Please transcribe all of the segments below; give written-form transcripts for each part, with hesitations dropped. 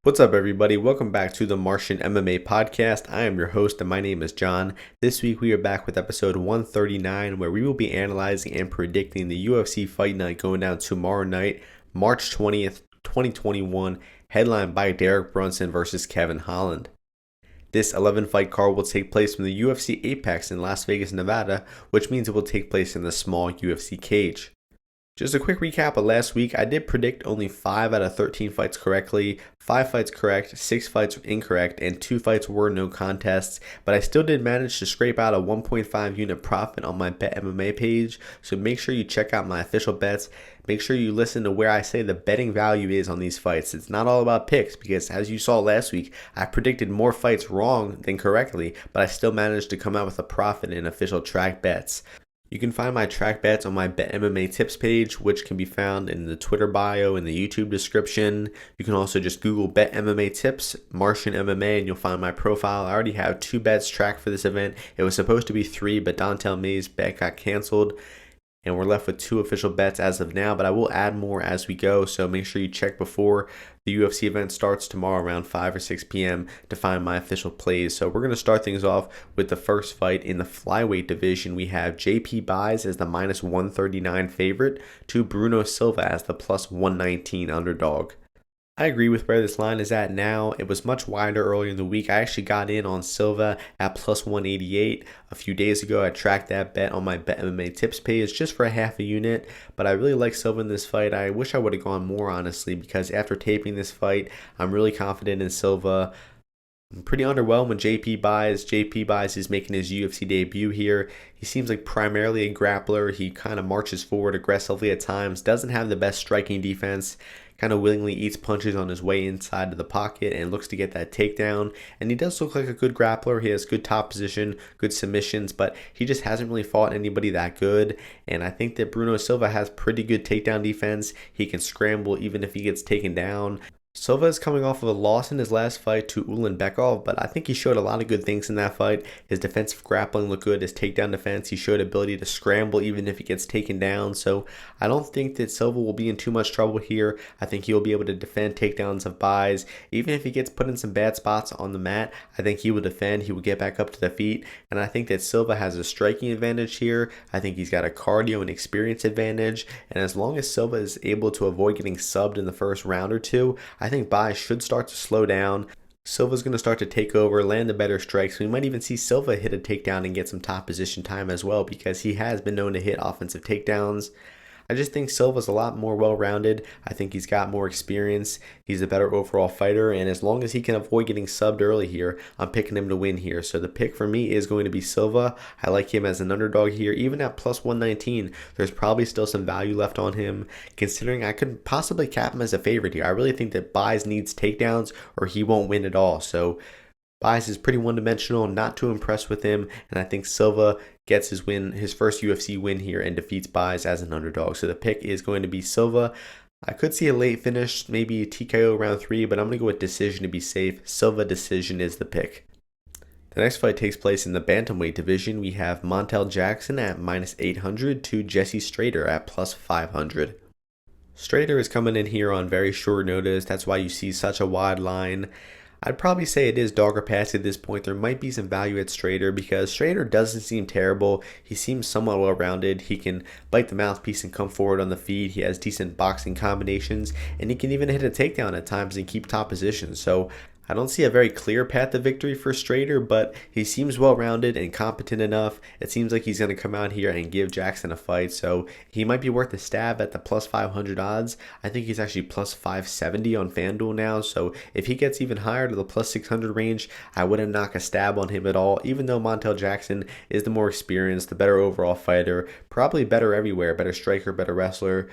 What's up, everybody? Welcome back to the Martian MMA podcast. I am your host, and my name is John. This week, we are back with episode 139, where we will be analyzing and predicting the UFC Fight Night going down tomorrow night, March 20th, 2021, headlined by Derek Brunson versus Kevin Holland. This 11-fight card will take place from the UFC Apex in Las Vegas, Nevada, which means it will take place in the small UFC cage. Just a quick recap of last week. I did predict only 5 out of 13 fights correctly, 5 fights correct, 6 fights incorrect, and 2 fights were no contests, but I still did manage to scrape out a 1.5 unit profit on my BetMMA page, so make sure you check out my official bets. Make sure you listen to where I say the betting value is on these fights. It's not all about picks, because as you saw last week, I predicted more fights wrong than correctly, but I still managed to come out with a profit in official track bets. You can find my track bets on my BetMMA tips page, which can be found in the Twitter bio and the YouTube description. You can also just Google BetMMA tips, Martian MMA, and you'll find my profile. I already have 2 bets tracked for this event. It was supposed to be 3, but Dontel May's bet got canceled, and we're left with 2 official bets as of now, but I will add more as we go, so make sure you check before the UFC event starts tomorrow around 5 or 6 p.m. to find my official plays. So we're going to start things off with the first fight in the flyweight division. We have JP Buys as the minus 139 favorite to Reneau-Chiasson as the plus 119 underdog. I agree with where this line is at now. It was much wider earlier in the week. I actually got in on Silva at plus 188 a few days ago. I tracked that bet on my BetMMA tips page just for a half a unit, but I really like Silva in this fight. I wish I would have gone more, honestly, because after taping this fight, I'm really confident in Silva. I'm pretty underwhelmed with JP Buys. JP Buys is making his UFC debut here. He seems like primarily a grappler. He kind of marches forward aggressively at times, doesn't have the best striking defense, kind of willingly eats punches on his way inside of the pocket and looks to get that takedown. And he does look like a good grappler. He has good top position, good submissions, but he just hasn't really fought anybody that good. And I think that Reneau-Chiasson has pretty good takedown defense. He can scramble even if he gets taken down. Silva is coming off of a loss in his last fight to Ulanbekov, but I think he showed a lot of good things in that fight. His defensive grappling looked good, his takedown defense, he showed ability to scramble even if he gets taken down. So I don't think that Silva will be in too much trouble here. I think he'll be able to defend takedowns of Buys. Even if he gets put in some bad spots on the mat, I think he will defend, he will get back up to the feet. And I think that Silva has a striking advantage here. I think he's got a cardio and experience advantage. And as long as Silva is able to avoid getting subbed in the first round or two, I think Buys should start to slow down. Silva's going to start to take over, land the better strikes. We might even see Silva hit a takedown and get some top position time as well, because he has been known to hit offensive takedowns. I just think Silva's a lot more well-rounded. I think he's got more experience. He's a better overall fighter, and as long as he can avoid getting subbed early here, I'm picking him to win here. So the pick for me is going to be Silva. I like him as an underdog here. Even at plus 119, there's probably still some value left on him, considering I could possibly cap him as a favorite here. I really think that Buys needs takedowns or he won't win at all. So Buys is pretty one-dimensional, not too impressed with him, and I think Silva gets his win, his first UFC win here, and defeats Buys as an underdog. So the pick is going to be Silva. I could see a late finish, maybe a TKO round 3, but I'm going to go with decision to be safe. Silva decision is the pick. The next fight takes place in the bantamweight division. We have Montel Jackson at minus 800 to Jackson-Strader at plus 500. Strader is coming in here on very short notice. That's why you see such a wide line. I'd probably say it is dog or pass at this point. There might be some value at Strader because Strader doesn't seem terrible. He seems somewhat well-rounded. He can bite the mouthpiece and come forward on the feet. He has decent boxing combinations, and he can even hit a takedown at times and keep top position. So I don't see a very clear path to victory for Strader, but he seems well-rounded and competent enough. It seems like he's going to come out here and give Jackson a fight, so he might be worth a stab at the plus 500 odds. I think he's actually plus 570 on FanDuel now, so if he gets even higher to the plus 600 range, I wouldn't knock a stab on him at all, even though Montel Jackson is the more experienced, the better overall fighter, probably better everywhere, better striker, better wrestler.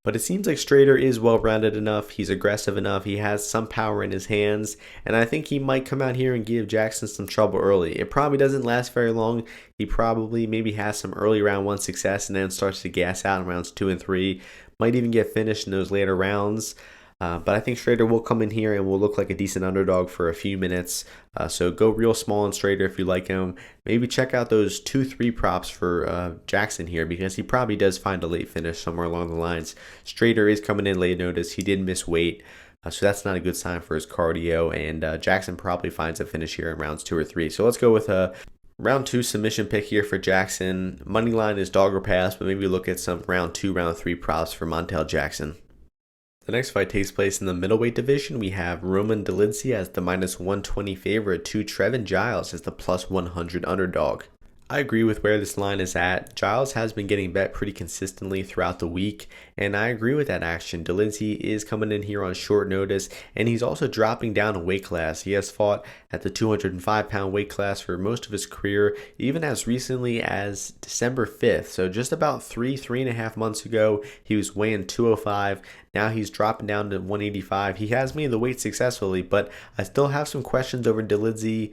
But it seems like Strader is well-rounded enough, he's aggressive enough, he has some power in his hands, and I think he might come out here and give Jackson some trouble early. It probably doesn't last very long. He probably maybe has some early round 1 success and then starts to gas out in rounds 2 and 3. Might even get finished in those later rounds. But I think Strader will come in here and will look like a decent underdog for a few minutes. So go real small on Strader if you like him. Maybe check out those 2-3 props for Jackson here, because he probably does find a late finish somewhere along the lines. Strader is coming in late notice. He did miss weight. So that's not a good sign for his cardio, and Jackson probably finds a finish here in rounds 2 or 3. So let's go with a round 2 submission pick here for Jackson. Money line is dog or pass, but maybe look at some round 2, round 3 props for Montel Jackson. The next fight takes place in the middleweight division. We have Reneau-Chiasson as the -120 favorite to Trevin Giles as the +100 underdog. I agree with where this line is at. Giles has been getting bet pretty consistently throughout the week, and I agree with that action. Dolidze is coming in here on short notice, and he's also dropping down a weight class. He has fought at the 205-pound weight class for most of his career, even as recently as December 5th. So just about 3.5 months ago, he was weighing 205. Now he's dropping down to 185. He has made the weight successfully, but I still have some questions over Dolidze.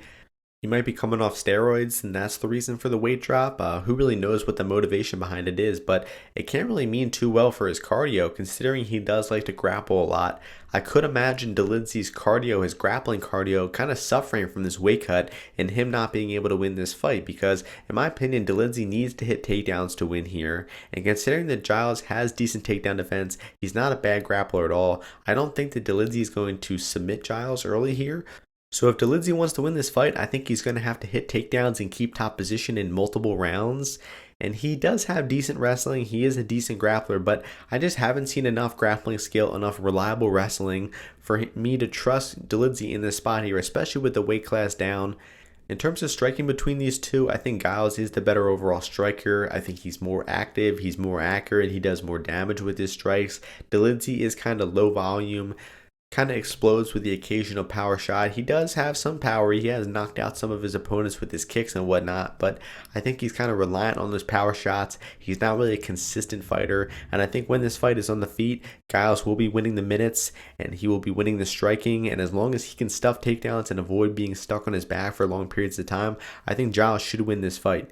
He might be coming off steroids, and that's the reason for the weight drop. Who really knows what the motivation behind it is, but it can't really mean too well for his cardio, considering he does like to grapple a lot. I could imagine Dolidze's cardio, his grappling cardio, kind of suffering from this weight cut and him not being able to win this fight, because in my opinion, Dolidze needs to hit takedowns to win here. And considering that Giles has decent takedown defense, he's not a bad grappler at all. I don't think that Dolidze is going to submit Giles early here. So if Dolidze wants to win this fight, I think he's going to have to hit takedowns and keep top position in multiple rounds. And he does have decent wrestling. He is a decent grappler, but I just haven't seen enough grappling skill, enough reliable wrestling for me to trust Dolidze in this spot here, especially with the weight class down. In terms of striking between these two, I think Giles is the better overall striker. I think he's more active, he's more accurate, he does more damage with his strikes. Dolidze is kind of low volume, kind of explodes with the occasional power shot. He does have some power. He has knocked out some of his opponents with his kicks and whatnot, but I think he's kind of reliant on those power shots. He's not really a consistent fighter, and I think when this fight is on the feet, Giles will be winning the minutes, and he will be winning the striking, and as long as he can stuff takedowns and avoid being stuck on his back for long periods of time, I think Giles should win this fight.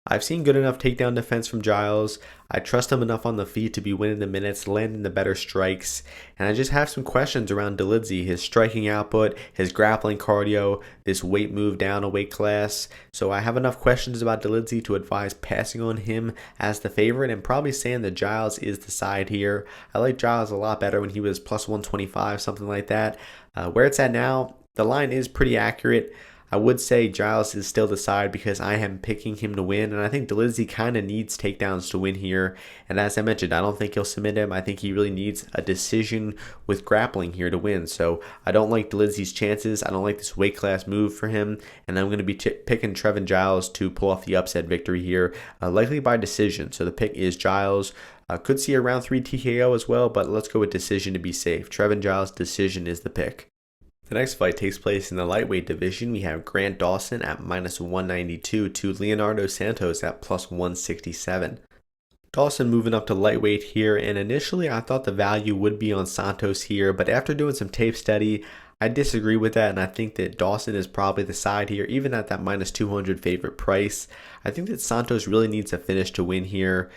I've seen good enough takedown defense from Giles. I trust him enough on the feet to be winning the minutes, landing the better strikes. And I just have some questions around Dolidze, his striking output, his grappling cardio, this weight move down a weight class. So I have enough questions about Dolidze to advise passing on him as the favorite and probably saying that Giles is the side here. I like Giles a lot better when he was +125, something like that. Where it's at now, the line is pretty accurate. I would say Giles is still the side because I am picking him to win, and I think Dolidze kind of needs takedowns to win here. And as I mentioned, I don't think he'll submit him. I think he really needs a decision with grappling here to win. So I don't like Dolidze's chances. I don't like this weight class move for him, and I'm going to be picking Trevin Giles to pull off the upset victory here, likely by decision. So the pick is Giles. Could see a round 3 TKO as well, but let's go with decision to be safe. Trevin Giles' decision is the pick. The next fight takes place in the lightweight division. We have Grant Dawson at -192 to Leonardo Santos at +167. Dawson moving up to lightweight here, and initially I thought the value would be on Santos here, but after doing some tape study, I disagree with that, and I think that Dawson is probably the side here, even at that -200 favorite price. I think that Santos really needs a finish to win here.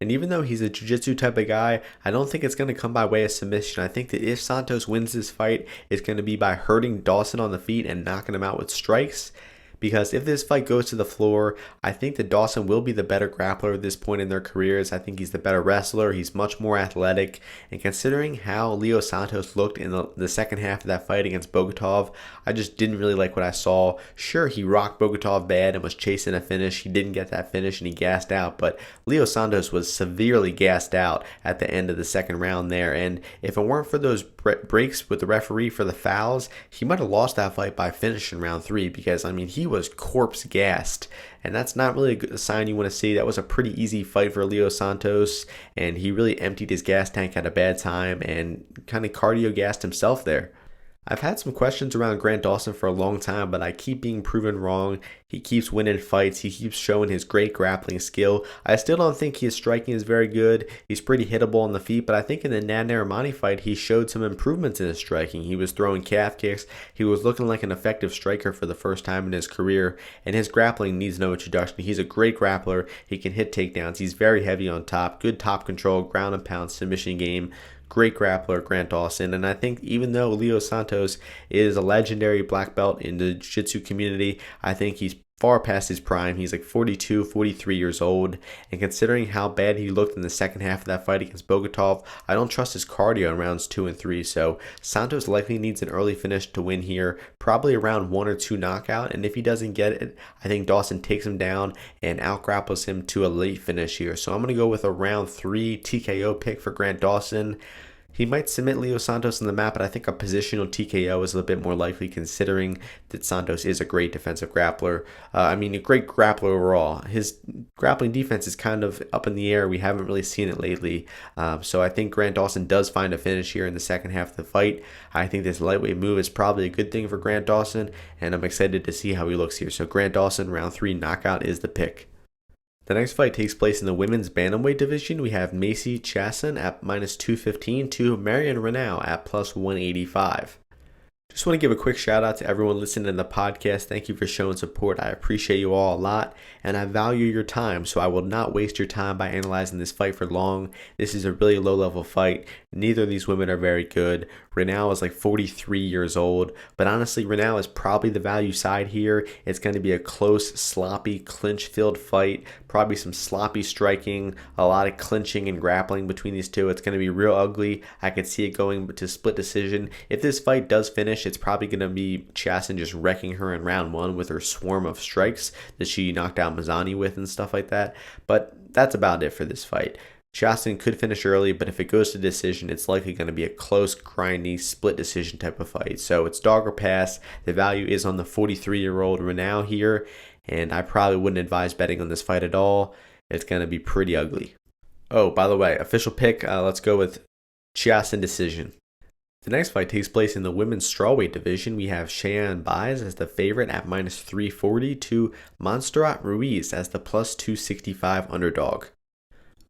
And even though he's a jiu-jitsu type of guy, I don't think it's going to come by way of submission. I think that if Santos wins this fight, it's going to be by hurting Dawson on the feet and knocking him out with strikes. Because if this fight goes to the floor, I think that Dawson will be the better grappler at this point in their careers. I think he's the better wrestler. He's much more athletic. And considering how Leo Santos looked in the second half of that fight against Bogatov, I just didn't really like what I saw. Sure, he rocked Bogatov bad and was chasing a finish. He didn't get that finish and he gassed out. But Leo Santos was severely gassed out at the end of the second round there. And if it weren't for those breaks with the referee for the fouls, he might have lost that fight by finishing round 3, because I mean he was corpse gassed, and that's not really a good sign you want to see. That was a pretty easy fight for Leo Santos, and he really emptied his gas tank at a bad time and kind of cardio gassed himself there. I've had some questions around Grant Dawson for a long time, but I keep being proven wrong. He keeps winning fights. He keeps showing his great grappling skill. I still don't think his striking is very good. He's pretty hittable on the feet, but I think in the Navarrete fight, he showed some improvements in his striking. He was throwing calf kicks. He was looking like an effective striker for the first time in his career, and his grappling needs no introduction. He's a great grappler. He can hit takedowns. He's very heavy on top, good top control, ground and pound submission game. Great grappler, Grant Dawson. And I think even though Leo Santos is a legendary black belt in the jiu-jitsu community, I think he's far past his prime. He's like 42, 43 years old. And considering how bad he looked in the second half of that fight against Bogatov, I don't trust his cardio in rounds 2 and 3. So Santos likely needs an early finish to win here, probably around 1 or 2 knockout. And if he doesn't get it, I think Dawson takes him down and outgrapples him to a late finish here. So I'm going to go with a round 3 TKO pick for Grant Dawson. He might submit Leo Santos on the map, but I think a positional TKO is a little bit more likely considering that Santos is a great defensive grappler. A great grappler overall. His grappling defense is kind of up in the air. We haven't really seen it lately. So I think Grant Dawson does find a finish here in the second half of the fight. I think this lightweight move is probably a good thing for Grant Dawson, and I'm excited to see how he looks here. So Grant Dawson, round 3 knockout is the pick. The next fight takes place in the women's bantamweight division. We have Yanez-Lopez at -215 to Marion Reneau at +185. Just want to give a quick shout out to everyone listening to the podcast. Thank you for showing support. I appreciate you all a lot, and I value your time, so I will not waste your time by analyzing this fight for long. This is a really low-level fight. Neither of these women are very good. Reneau is like 43 years old, but honestly, Reneau is probably the value side here. It's going to be a close, sloppy, clinch-filled fight, probably some sloppy striking, a lot of clinching and grappling between these two. It's going to be real ugly. I could see it going to split decision. If this fight does finish, it's probably going to be Chiasson just wrecking her in round 1 with her swarm of strikes that she knocked out Mazzani with and stuff like that. But that's about it for this fight. Chiasson could finish early, but if it goes to decision, it's likely going to be a close, grindy, split decision type of fight. So it's dog or pass. The value is on the 43-year-old Reneau here, and I probably wouldn't advise betting on this fight at all. It's going to be pretty ugly. Oh, by the way, official pick, let's go with Chiasson decision. The next fight takes place in the women's strawweight division. We have Cheyenne Buys as the favorite at -340 to Montserrat Ruiz as the +265 underdog.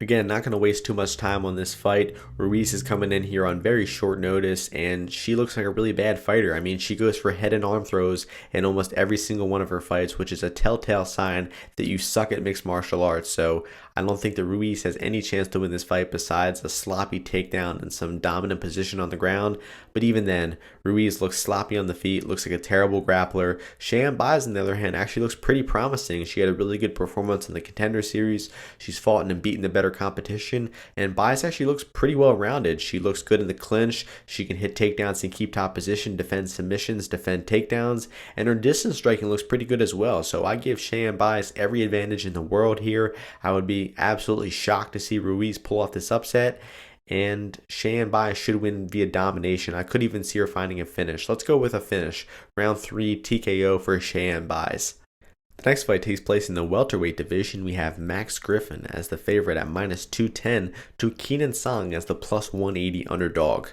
Again, not going to waste too much time on this fight. Ruiz is coming in here on very short notice, and she looks like a really bad fighter. I mean, she goes for head and arm throws in almost every single one of her fights, which is a telltale sign that you suck at mixed martial arts. So I don't think that Ruiz has any chance to win this fight besides a sloppy takedown and some dominant position on the ground. But even then, Ruiz looks sloppy on the feet, looks like a terrible grappler. Cheyenne Buys, on the other hand, actually looks pretty promising. She had a really good performance in the Contender Series. She's fought and beaten the better competition, and Buys actually looks pretty well rounded. She looks good in the clinch. She can hit takedowns and keep top position, defend submissions, defend takedowns, and her distance striking looks pretty good as well. So I give Cheyenne Buys every advantage in the world here. I would be absolutely shocked to see Ruiz pull off this upset, and Cheyenne Buys should win via domination. I could even see her finding a finish. Let's go with a finish. Round 3 TKO for Cheyenne Buys. The next fight takes place in the welterweight division. We have Max Griffin as the favorite at -210 to Griffin-Song as the +180 underdog.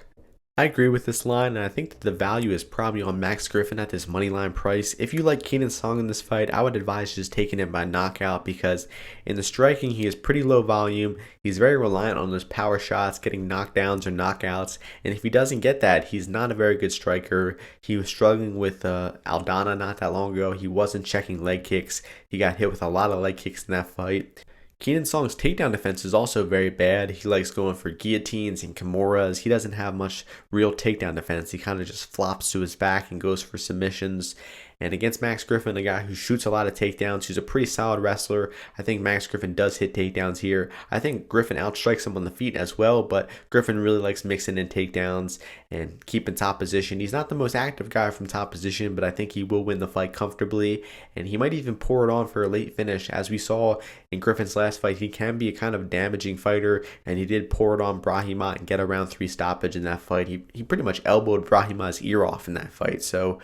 I agree with this line, and I think that the value is probably on Max Griffin at this money line price. If you like Griffin-Song in this fight, I would advise just taking it by knockout, because in the striking, he is pretty low volume. He's very reliant on those power shots, getting knockdowns or knockouts, and if he doesn't get that, he's not a very good striker. He was struggling with Aldana not that long ago. He wasn't checking leg kicks. He got hit with a lot of leg kicks in that fight. Griffin-Song's takedown defense is also very bad. He likes going for guillotines and kimuras. He doesn't have much real takedown defense. He kind of just flops to his back and goes for submissions. And against Max Griffin, a guy who shoots a lot of takedowns, who's a pretty solid wrestler, I think Max Griffin does hit takedowns here. I think Griffin outstrikes him on the feet as well, but Griffin really likes mixing in takedowns and keeping top position. He's not the most active guy from top position, but I think he will win the fight comfortably, and he might even pour it on for a late finish. As we saw in Griffin's last fight, he can be a kind of damaging fighter, and he did pour it on Brahima and get a round 3 stoppage in that fight. He pretty much elbowed Brahima's ear off in that fight, so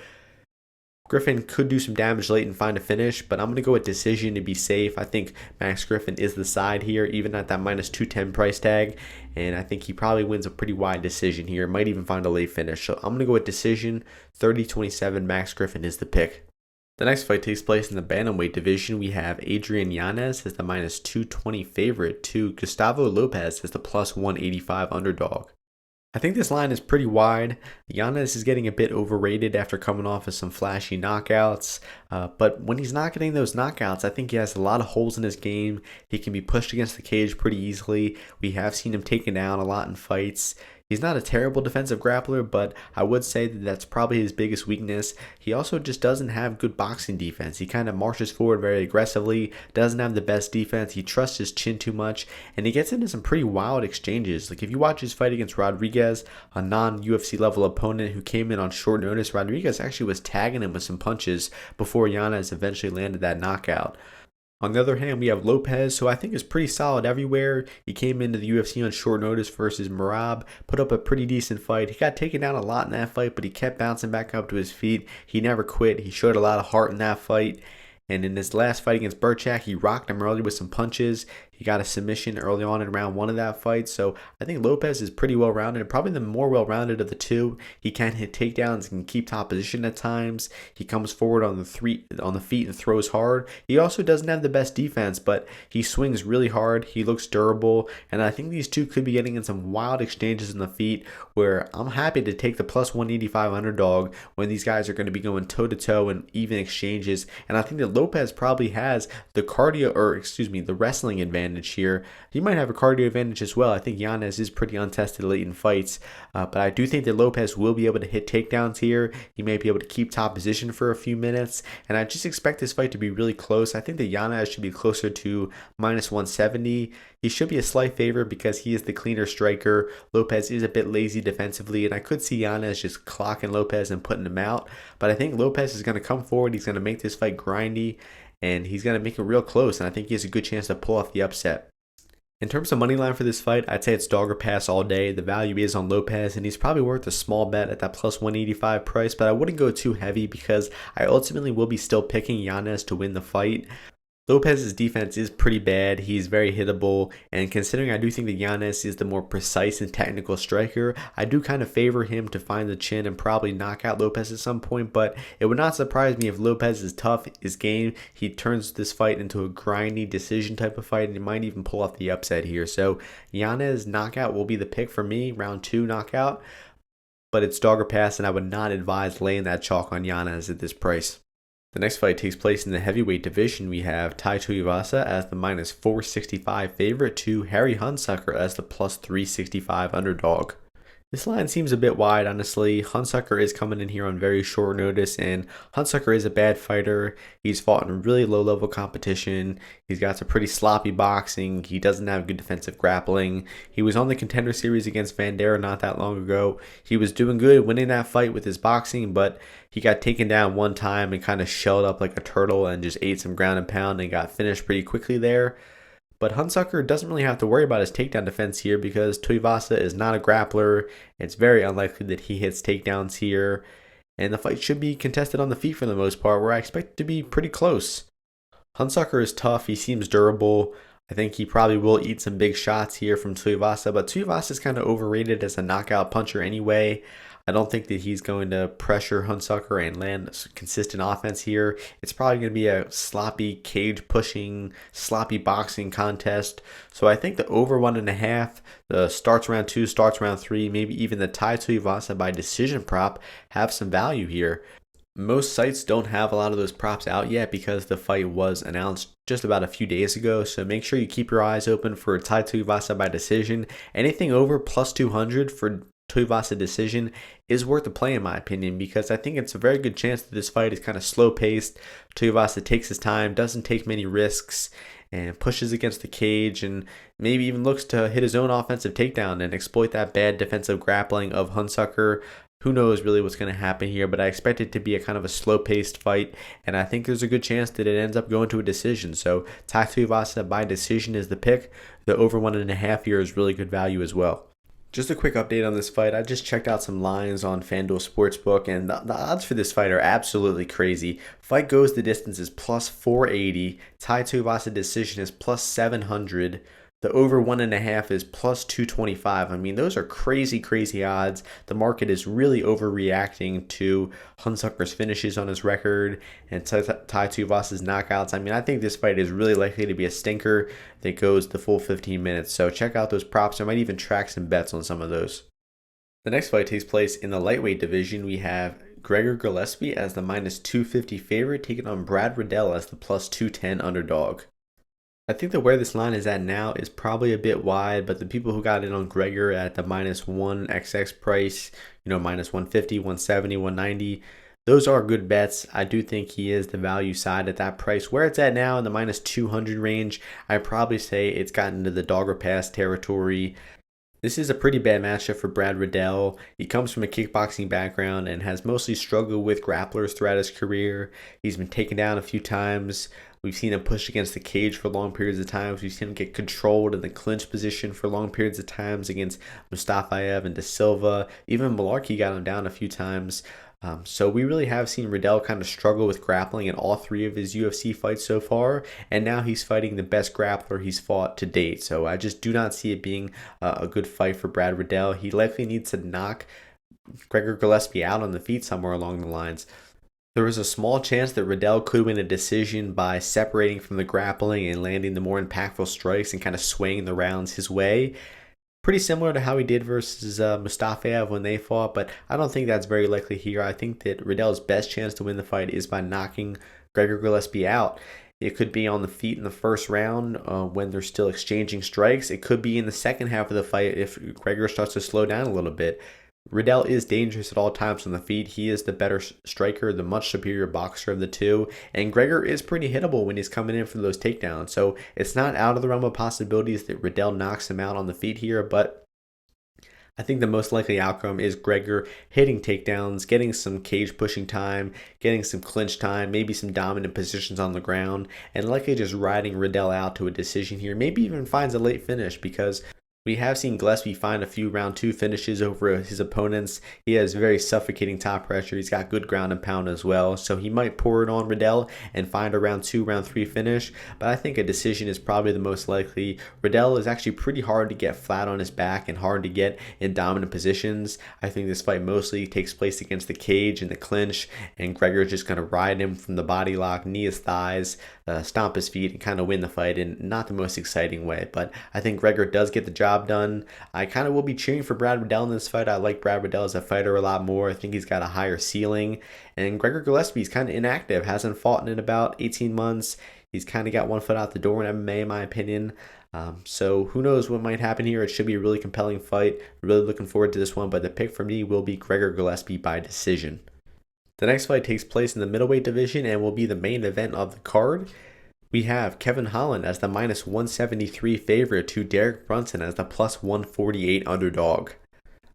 Griffin could do some damage late and find a finish, but I'm going to go with decision to be safe. I think Max Griffin is the side here, even at that -210 price tag, and I think he probably wins a pretty wide decision here. Might even find a late finish, so I'm going to go with decision. 30-27, Max Griffin is the pick. The next fight takes place in the bantamweight division. We have Adrian Yanez as the -220 favorite to Gustavo Lopez as the +185 underdog. I think this line is pretty wide. Yanez is getting a bit overrated after coming off of some flashy knockouts. But when he's not getting those knockouts, I think he has a lot of holes in his game. He can be pushed against the cage pretty easily. We have seen him taken down a lot in fights. He's not a terrible defensive grappler, but I would say that that's probably his biggest weakness. He also just doesn't have good boxing defense. He kind of marches forward very aggressively, doesn't have the best defense. He trusts his chin too much, and he gets into some pretty wild exchanges. Like if you watch his fight against Rodriguez, a non-UFC level opponent who came in on short notice, Rodriguez actually was tagging him with some punches before Yanez eventually landed that knockout. On the other hand, we have Lopez, who I think is pretty solid everywhere. He came into the UFC on short notice versus Merab, put up a pretty decent fight. He got taken down a lot in that fight, but he kept bouncing back up to his feet. He never quit. He showed a lot of heart in that fight. And in his last fight against Burchak, he rocked him early with some punches. He got a submission early on in round 1 of that fight. So I think Lopez is pretty well-rounded, probably the more well-rounded of the two. He can hit takedowns, can keep top position at times. He comes forward on the feet and throws hard. He also doesn't have the best defense, but he swings really hard. He looks durable, and I think these two could be getting in some wild exchanges in the feet where I'm happy to take the plus 185 underdog when these guys are going to be going toe-to-toe in even exchanges. And I think that Lopez probably has the the wrestling advantage here. He might have a cardio advantage as well. I think Yanez is pretty untested late in fights, but I do think that Lopez will be able to hit takedowns here. He may be able to keep top position for a few minutes, and I just expect this fight to be really close. I think that Yanez should be closer to minus 170. He should be a slight favorite because he is the cleaner striker. Lopez is a bit lazy defensively, and I could see Yanez just clocking Lopez and putting him out, but I think Lopez is going to come forward. He's going to make this fight grindy, and he's going to make it real close, and I think he has a good chance to pull off the upset. In terms of money line for this fight, I'd say it's dog or pass all day. The value is on Lopez, and he's probably worth a small bet at that plus 185 price, but I wouldn't go too heavy because I ultimately will be still picking Yanez to win the fight. Lopez's defense is pretty bad. He's very hittable, and considering I do think that Yanez is the more precise and technical striker, I do kind of favor him to find the chin and probably knock out Lopez at some point, but it would not surprise me if Lopez is tough, his game, he turns this fight into a grindy decision type of fight, and he might even pull off the upset here. So Yanez knockout will be the pick for me, round 2 knockout, but it's dog or pass, and I would not advise laying that chalk on Yanez at this price. The next fight takes place in the heavyweight division. We have Tai Tuivasa as the minus 465 favorite to Hunsucker as the plus 365 underdog. This line seems a bit wide, honestly. Hunsucker is coming in here on very short notice, and Hunsucker is a bad fighter. He's fought in really low-level competition. He's got some pretty sloppy boxing. He doesn't have good defensive grappling. He was on the Contender Series against Vandera not that long ago. He was doing good winning that fight with his boxing, but he got taken down one time and kind of shelled up like a turtle and just ate some ground and pound and got finished pretty quickly there. But Hunsucker doesn't really have to worry about his takedown defense here because Tuivasa is not a grappler. It's very unlikely that he hits takedowns here. And the fight should be contested on the feet for the most part, where I expect it to be pretty close. Hunsucker is tough. He seems durable. I think he probably will eat some big shots here from Tuivasa, but Tuivasa is kind of overrated as a knockout puncher anyway. I don't think that he's going to pressure Hunsucker and land consistent offense here. It's probably going to be a sloppy cage pushing, sloppy boxing contest. So I think the over 1.5, the starts round 2, starts round 3, maybe even the Tai Tuivasa by decision prop have some value here. Most sites don't have a lot of those props out yet because the fight was announced just about a few days ago, so make sure you keep your eyes open for Tai Tuivasa by decision. Anything over plus 200 for Tuivasa decision is worth a play in my opinion, because I think it's a very good chance that this fight is kind of slow paced. Tuivasa takes his time, doesn't take many risks, and pushes against the cage, and maybe even looks to hit his own offensive takedown and exploit that bad defensive grappling of Hunsucker. Who knows really what's going to happen here, but I expect it to be a kind of a slow-paced fight, and I think there's a good chance that it ends up going to a decision. So Tai Tuivasa by decision is the pick. The over 1.5 here is really good value as well. Just a quick update on this fight. I just checked out some lines on FanDuel Sportsbook, and the odds for this fight are absolutely crazy. Fight goes the distance is plus 480. Tai Tuivasa decision is plus 700. The over 1.5 is plus 225. I mean, those are crazy, crazy odds. The market is really overreacting to Hunsucker's finishes on his record and Tai Tuivasa's knockouts. I mean, I think this fight is really likely to be a stinker that goes the full 15 minutes. So check out those props. I might even track some bets on some of those. The next fight takes place in the lightweight division. We have Gregor Gillespie as the minus 250 favorite, taking on Brad Riddell as the plus 210 underdog. I think that where this line is at now is probably a bit wide, but the people who got in on Gregor at the -1 XX price, -150, 170, 190, those are good bets. I do think he is the value side at that price. Where it's at now in the -200 range, I'd probably say it's gotten into the dog or pass territory. This is a pretty bad matchup for Brad Riddell. He comes from a kickboxing background and has mostly struggled with grapplers throughout his career. He's been taken down a few times. We've seen him push against the cage for long periods of times. We've seen him get controlled in the clinch position for long periods of times against Mustafayev and Da Silva. Even Malarkey got him down a few times. So we really have seen Riddell kind of struggle with grappling in all three of his UFC fights so far, and now he's fighting the best grappler he's fought to date. So I just do not see it being a good fight for Brad Riddell. He likely needs to knock Gregor Gillespie out on the feet somewhere along the lines. There is a small chance that Riddell could win a decision by separating from the grappling and landing the more impactful strikes and kind of swaying the rounds his way. Pretty similar to how he did versus Mustafayev when they fought, but I don't think that's very likely here. I think that Riddell's best chance to win the fight is by knocking Gregor Gillespie out. It could be on the feet in the first round when they're still exchanging strikes. It could be in the second half of the fight if Gregor starts to slow down a little bit. Riddell is dangerous at all times on the feet. He is the better striker, the much superior boxer of the two, and Gregor is pretty hittable when he's coming in for those takedowns. So it's not out of the realm of possibilities that Riddell knocks him out on the feet here, but I think the most likely outcome is Gregor hitting takedowns, getting some cage pushing time, getting some clinch time, maybe some dominant positions on the ground, and likely just riding Riddell out to a decision here. Maybe even finds a late finish, because we have seen Gillespie find a few round 2 finishes over his opponents. He has very suffocating top pressure. He's got good ground and pound as well. So he might pour it on Riddell and find a round 2, round 3 finish. But I think a decision is probably the most likely. Riddell is actually pretty hard to get flat on his back and hard to get in dominant positions. I think this fight mostly takes place against the cage and the clinch. And Gregor's just going to ride him from the body lock, knee his thighs, stomp his feet, and kind of win the fight in not the most exciting way. But I think Gregor does get the job done. I kind of will be cheering for Brad Riddell in this fight. I like Brad Riddell as a fighter a lot more. I think he's got a higher ceiling. And Gregor Gillespie is kind of inactive, hasn't fought in about 18 months. He's kind of got one foot out the door in MMA, in my opinion. So who knows what might happen here. It should be a really compelling fight. Really looking forward to this one, but the pick for me will be Gregor Gillespie by decision. The next fight takes place in the middleweight division and will be the main event of the card. We have Kevin Holland as the -173 favorite to Derek Brunson as the +148 underdog.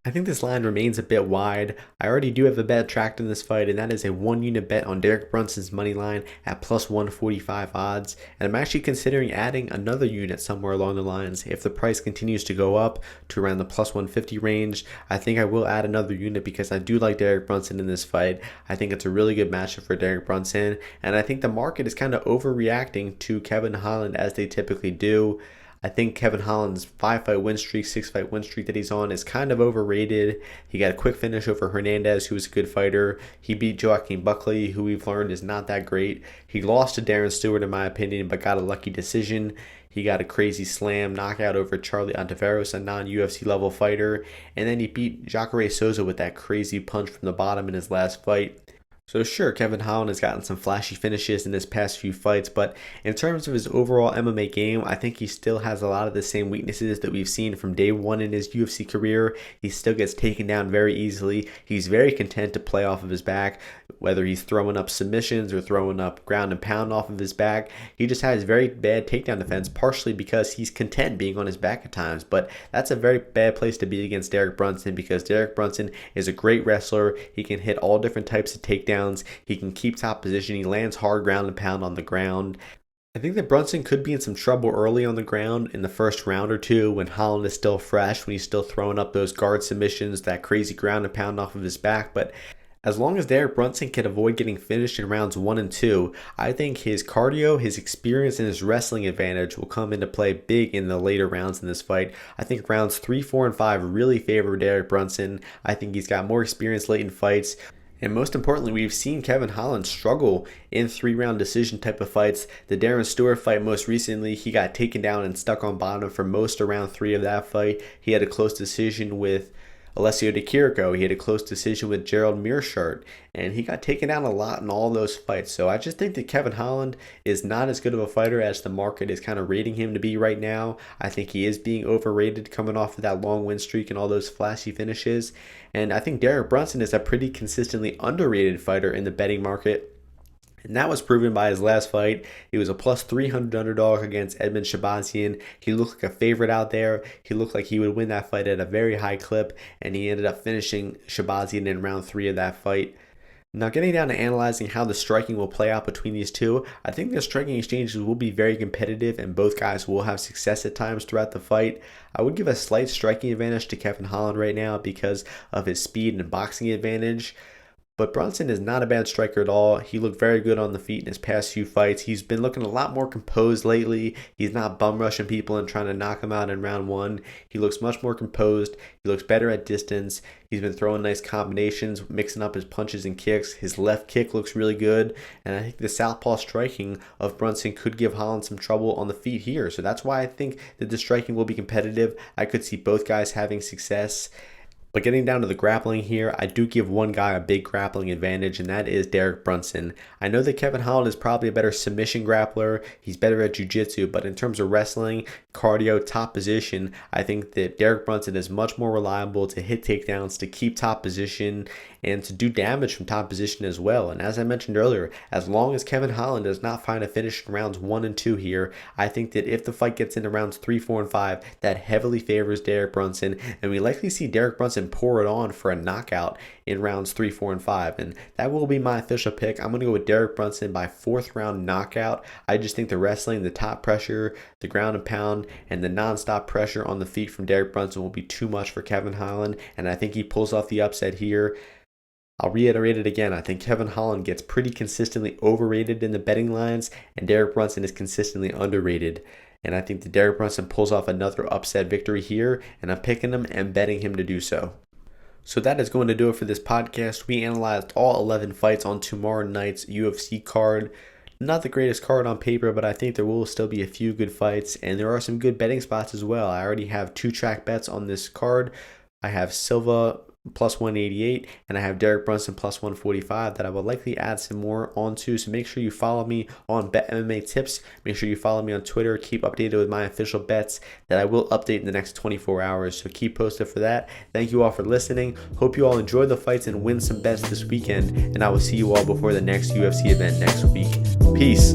I think this line remains a bit wide. I already do have a bet tracked in this fight, and that is a 1-unit bet on Derek Brunson's money line at +145 odds. And I'm actually considering adding another unit somewhere along the lines. If the price continues to go up to around the +150 range, I think I will add another unit because I do like Derek Brunson in this fight. I think it's a really good matchup for Derek Brunson, and I think the market is kind of overreacting to Kevin Holland as they typically do. I think Kevin Holland's 5-fight win streak, 6-fight win streak that he's on is kind of overrated. He got a quick finish over Hernandez, who was a good fighter. He beat Joaquin Buckley, who we've learned is not that great. He lost to Darren Stewart, in my opinion, but got a lucky decision. He got a crazy slam knockout over Charlie Ontiveros, a non-UFC level fighter. And then he beat Jacare Souza with that crazy punch from the bottom in his last fight. So sure, Kevin Holland has gotten some flashy finishes in his past few fights, but in terms of his overall MMA game, I think he still has a lot of the same weaknesses that we've seen from day one in his UFC career. He still gets taken down very easily. He's very content to play off of his back, whether he's throwing up submissions or throwing up ground and pound off of his back. He just has very bad takedown defense, partially because he's content being on his back at times, but that's a very bad place to be against Derek Brunson, because Derek Brunson is a great wrestler. He can hit all different types of takedowns. He can keep top position. He lands hard ground and pound on the ground. I think that Brunson could be in some trouble early on the ground in the first round or two when Holland is still fresh, when he's still throwing up those guard submissions, that crazy ground and pound off of his back. But as long as Derek Brunson can avoid getting finished in rounds 1 and 2, I think his cardio, his experience, and his wrestling advantage will come into play big in the later rounds in this fight. I think rounds 3, 4, and 5 really favor Derek Brunson. I think he's got more experience late in fights. And most importantly, we've seen Kevin Holland struggle in 3-round decision type of fights. The Darren Stewart fight most recently, he got taken down and stuck on bottom for most of round 3 of that fight. He had a close decision with Alessio Di Chirico, he had a close decision with Gerald Meerschaert, and he got taken down a lot in all those fights. So I just think that Kevin Holland is not as good of a fighter as the market is kind of rating him to be right now. I think he is being overrated coming off of that long win streak and all those flashy finishes. And I think Derek Brunson is a pretty consistently underrated fighter in the betting market. And that was proven by his last fight. He was a plus 300 underdog against Edmen Shahbazyan. He looked like a favorite out there. He looked like he would win that fight at a very high clip, and he ended up finishing Shahbazyan in round 3 of that fight. Now, getting down to analyzing how the striking will play out between these two, I think the striking exchanges will be very competitive and both guys will have success at times throughout the fight. I would give a slight striking advantage to Kevin Holland right now because of his speed and boxing advantage. But Brunson is not a bad striker at all. He looked very good on the feet in his past few fights. He's been looking a lot more composed lately. He's not bum rushing people and trying to knock them out in round 1. He looks much more composed. He looks better at distance. He's been throwing nice combinations, mixing up his punches and kicks. His left kick looks really good. And I think the southpaw striking of Brunson could give Holland some trouble on the feet here. So that's why I think that the striking will be competitive. I could see both guys having success. But getting down to the grappling here, I do give one guy a big grappling advantage, and that is Derek Brunson. I know that Kevin Holland is probably a better submission grappler. He's better at jiu-jitsu, but in terms of wrestling, cardio, top position, I think that Derek Brunson is much more reliable to hit takedowns, to keep top position, and to do damage from top position as well. And as I mentioned earlier, as long as Kevin Holland does not find a finish in rounds 1 and 2 here, I think that if the fight gets into rounds 3, 4, and 5, that heavily favors Derek Brunson, and we likely see Derek Brunson pour it on for a knockout in rounds 3, 4, and 5. And that will be my official pick. I'm going to go with Derek Brunson by 4th round knockout. I just think the wrestling, the top pressure, the ground and pound, and the non-stop pressure on the feet from Derek Brunson will be too much for Kevin Holland, and I think he pulls off the upset here. I'll reiterate it again. I think Kevin Holland gets pretty consistently overrated in the betting lines, and Derek Brunson is consistently underrated. And I think that Derek Brunson pulls off another upset victory here, and I'm picking him and betting him to do so. So that is going to do it for this podcast. We analyzed all 11 fights on tomorrow night's UFC card. Not the greatest card on paper, but I think there will still be a few good fights, and there are some good betting spots as well. I already have 2 track bets on this card. I have Silva plus 188, and I have Derek Brunson plus 145 that I will likely add some more onto. So make sure you follow me on BetMMA tips. Make sure you follow me on Twitter. Keep updated with my official bets that I will update in the next 24 hours. So keep posted for that. Thank you all for listening. Hope you all enjoy the fights and win some bets this weekend. And I will see you all before the next UFC event next week. Peace.